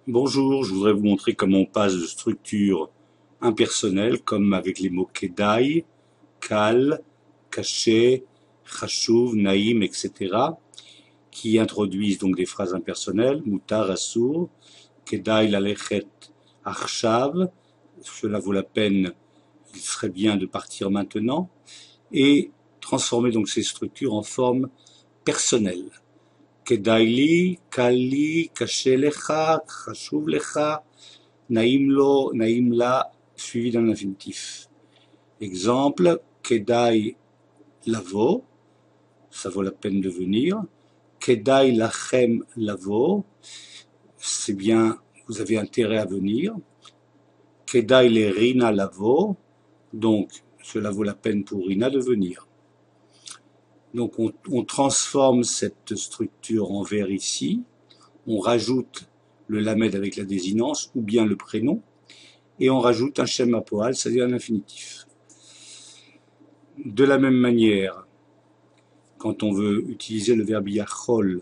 Bonjour, je voudrais vous montrer comment on passe de structures impersonnelles, comme avec les mots kedai, kal, caché, chashuv, naïm, etc., qui introduisent donc des phrases impersonnelles, mutar, asur, kedai lalechet achshav, cela vaut la peine, il serait bien de partir maintenant, et transformer donc ces structures en forme personnelle. כדאי לי, קל לי, קשה לך, חשוב לך, נעים לו, נעים לה, suivi d'un infinitif. Exemple, כדאי לבוא, ça vaut la peine de venir. כדאי לכם לבוא, c'est bien, vous avez intérêt à venir. כדאי לרינה לבוא, donc cela vaut la peine pour Rina de venir. Donc on transforme cette structure en verbe ici, on rajoute le lamed avec la désinence ou bien le prénom, et on rajoute un shem apoal, c'est-à-dire un infinitif. De la même manière, quand on veut utiliser le verbe yachol,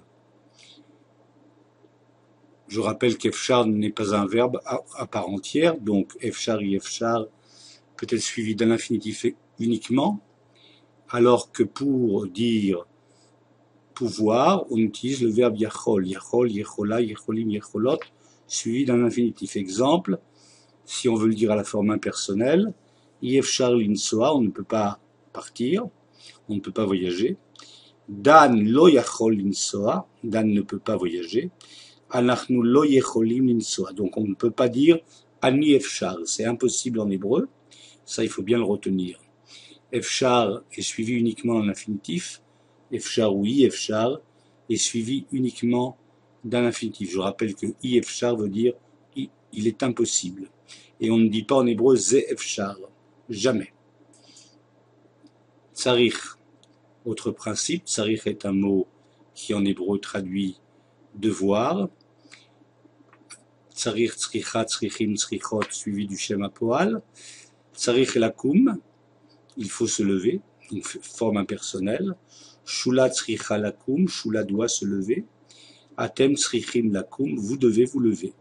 je rappelle qu'efchar n'est pas un verbe à part entière, donc efchar yefchar peut être suivi d'un infinitif uniquement, alors que pour dire pouvoir, on utilise le verbe yachol, yachol, yechola, yecholim, yecholot, suivi d'un infinitif. Exemple, si on veut le dire à la forme impersonnelle, yefchar linsoa, on ne peut pas partir, on ne peut pas voyager. Dan lo yachol linsoa, Dan ne peut pas voyager. Anachnu lo yecholim linsoa, donc on ne peut pas dire ani efchar, c'est impossible en hébreu, ça il faut bien le retenir. Efchar est suivi uniquement d'un infinitif, efchar ou i-efchar est suivi uniquement d'un infinitif. Je rappelle que i-efchar veut dire il est impossible. Et on ne dit pas en hébreu ze-efchar, jamais. Tsarich, autre principe, tsarich est un mot qui en hébreu traduit devoir. Tsarich, tsricha, tsrichim, tsrichot, suivi du shem apoal. Tsarich et lakum, il faut se lever, donc forme impersonnelle. Shula tsricha lakum, shula doit se lever. Atem tsrichim lakum, vous devez vous lever.